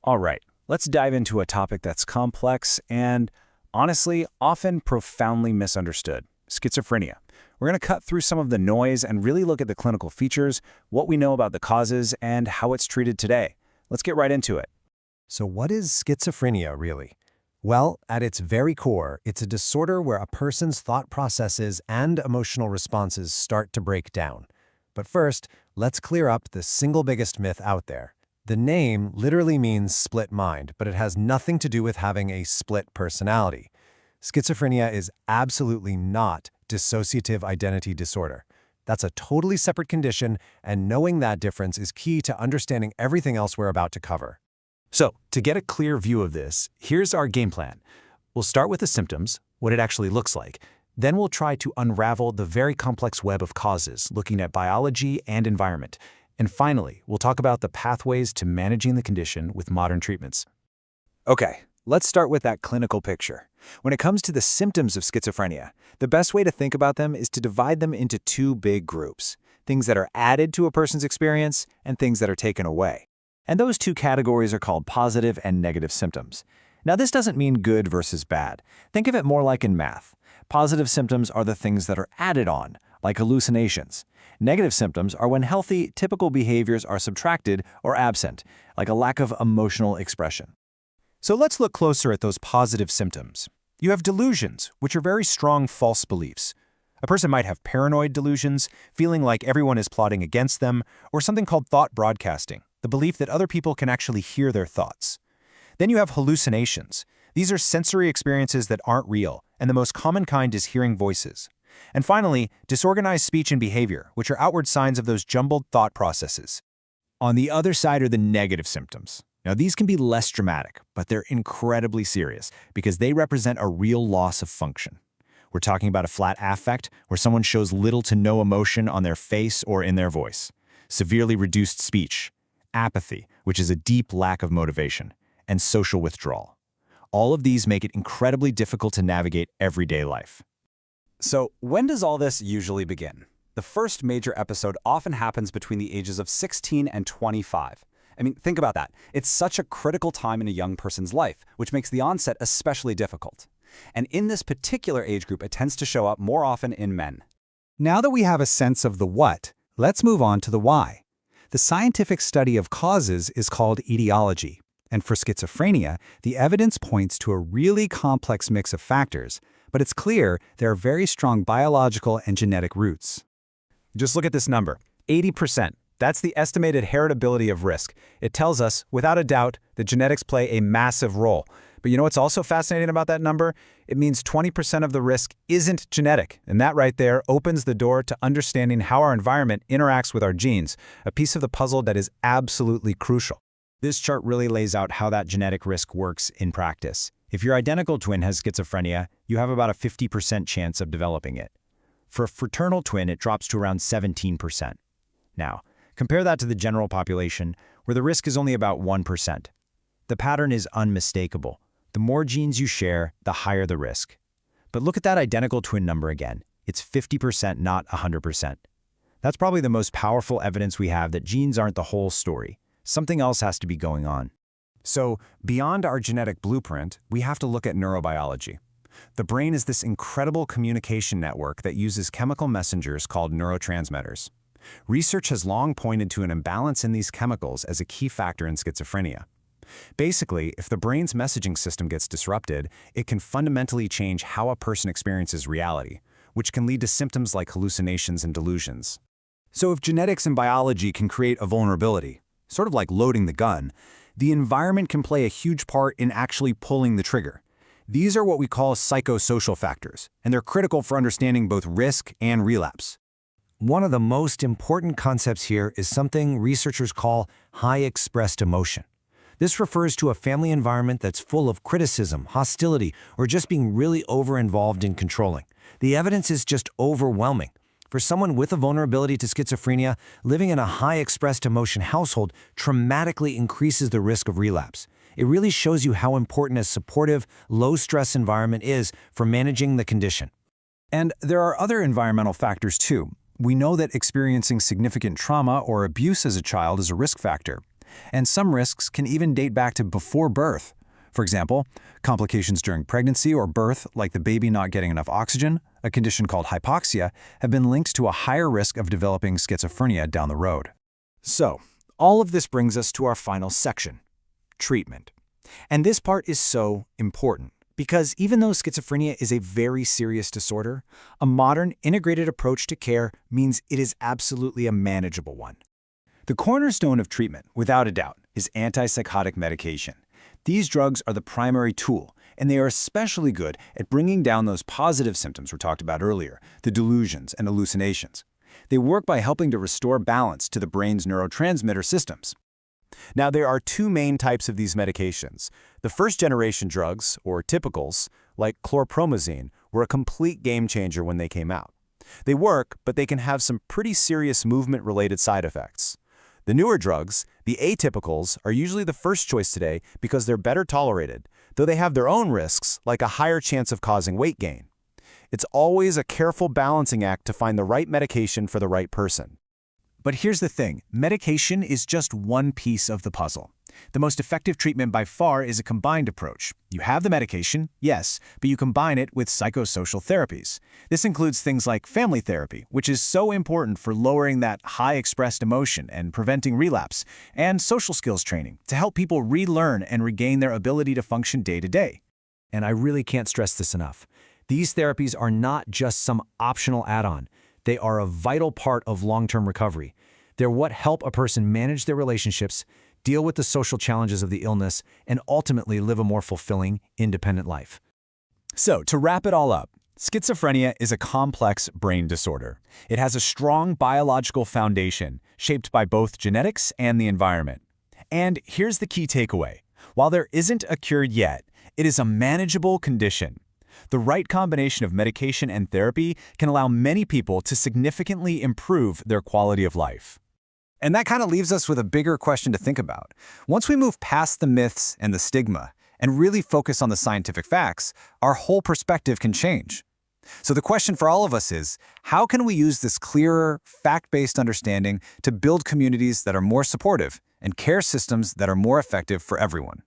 All right, let's dive into a topic that's complex and, honestly, often profoundly misunderstood: schizophrenia. We're going to cut through some of the noise and really look at the clinical features, what we know about the causes, and how it's treated today. Let's get right into it. So what is schizophrenia, really? Well, at its very core, it's a disorder where a person's thought processes and emotional responses start to break down. But first, let's clear up the single biggest myth out there. The name literally means split mind, but it has nothing to do with having a split personality. Schizophrenia is absolutely not dissociative identity disorder. That's a totally separate condition, and knowing that difference is key to understanding everything else we're about to cover. So, to get a clear view of this, here's our game plan. We'll start with the symptoms, what it actually looks like. Then we'll try to unravel the very complex web of causes, looking at biology and environment. And finally, we'll talk about the pathways to managing the condition with modern treatments. Okay, let's start with that clinical picture. When it comes to the symptoms of schizophrenia, the best way to think about them is to divide them into two big groups: things that are added to a person's experience and things that are taken away. And those two categories are called positive and negative symptoms. Now, this doesn't mean good versus bad. Think of it more like in math. Positive symptoms are the things that are added on, like hallucinations. Negative symptoms are when healthy, typical behaviors are subtracted or absent, like a lack of emotional expression. So let's look closer at those positive symptoms. You have delusions, which are very strong false beliefs. A person might have paranoid delusions, feeling like everyone is plotting against them, or something called thought broadcasting, the belief that other people can actually hear their thoughts. Then you have hallucinations. These are sensory experiences that aren't real, and the most common kind is hearing voices. And finally, disorganized speech and behavior, which are outward signs of those jumbled thought processes. On the other side are the negative symptoms. Now, these can be less dramatic, but they're incredibly serious because they represent a real loss of function. We're talking about a flat affect, where someone shows little to no emotion on their face or in their voice; severely reduced speech; apathy, which is a deep lack of motivation; and social withdrawal. All of these make it incredibly difficult to navigate everyday life. So, when does all this usually begin? The first major episode often happens between the ages of 16 and 25. I mean, think about that. It's such a critical time in a young person's life, which makes the onset especially difficult. And in this particular age group, it tends to show up more often in men. Now that we have a sense of the what, let's move on to the why. The scientific study of causes is called etiology. And for schizophrenia, the evidence points to a really complex mix of factors, but it's clear there are very strong biological and genetic roots. Just look at this number, 80%. That's the estimated heritability of risk. It tells us, without a doubt, that genetics play a massive role. But you know what's also fascinating about that number? It means 20% of the risk isn't genetic, and that right there opens the door to understanding how our environment interacts with our genes, a piece of the puzzle that is absolutely crucial. This chart really lays out how that genetic risk works in practice. If your identical twin has schizophrenia, you have about a 50% chance of developing it. For a fraternal twin, it drops to around 17%. Now, compare that to the general population, where the risk is only about 1%. The pattern is unmistakable. The more genes you share, the higher the risk. But look at that identical twin number again. It's 50%, not 100%. That's probably the most powerful evidence we have that genes aren't the whole story. Something else has to be going on. So, beyond our genetic blueprint, we have to look at neurobiology. The brain is this incredible communication network that uses chemical messengers called neurotransmitters. Research has long pointed to an imbalance in these chemicals as a key factor in schizophrenia. Basically, if the brain's messaging system gets disrupted, it can fundamentally change how a person experiences reality, which can lead to symptoms like hallucinations and delusions. So if genetics and biology can create a vulnerability, sort of like loading the gun, the environment can play a huge part in actually pulling the trigger. These are what we call psychosocial factors, and they're critical for understanding both risk and relapse. One of the most important concepts here is something researchers call high-expressed emotion. This refers to a family environment that's full of criticism, hostility, or just being really over-involved in controlling. The evidence is just overwhelming. For someone with a vulnerability to schizophrenia, living in a high-expressed emotion household dramatically increases the risk of relapse. It really shows you how important a supportive, low-stress environment is for managing the condition. And there are other environmental factors too. We know that experiencing significant trauma or abuse as a child is a risk factor. And some risks can even date back to before birth. For example, complications during pregnancy or birth, like the baby not getting enough oxygen, a condition called hypoxia, have been linked to a higher risk of developing schizophrenia down the road. So, all of this brings us to our final section, treatment. And this part is so important because even though schizophrenia is a very serious disorder, a modern integrated approach to care means it is absolutely a manageable one. The cornerstone of treatment, without a doubt, is antipsychotic medication. These drugs are the primary tool, and they are especially good at bringing down those positive symptoms we talked about earlier, the delusions and hallucinations. They work by helping to restore balance to the brain's neurotransmitter systems. Now, there are two main types of these medications. The first-generation drugs, or typicals, like chlorpromazine, were a complete game-changer when they came out. They work, but they can have some pretty serious movement-related side effects. The newer drugs, the atypicals, are usually the first choice today because they're better tolerated, though they have their own risks, like a higher chance of causing weight gain. It's always a careful balancing act to find the right medication for the right person. But here's the thing, medication is just one piece of the puzzle. The most effective treatment by far is a combined approach. You have the medication, yes, but you combine it with psychosocial therapies. This includes things like family therapy, which is so important for lowering that high-expressed emotion and preventing relapse, and social skills training to help people relearn and regain their ability to function day to day. And I really can't stress this enough. These therapies are not just some optional add-on. They are a vital part of long-term recovery. They're what help a person manage their relationships, deal with the social challenges of the illness, and ultimately live a more fulfilling, independent life. So, to wrap it all up, schizophrenia is a complex brain disorder. It has a strong biological foundation, shaped by both genetics and the environment. And here's the key takeaway. While there isn't a cure yet, it is a manageable condition. The right combination of medication and therapy can allow many people to significantly improve their quality of life. And that kind of leaves us with a bigger question to think about. Once we move past the myths and the stigma and really focus on the scientific facts, our whole perspective can change. So the question for all of us is, how can we use this clearer, fact-based understanding to build communities that are more supportive and care systems that are more effective for everyone?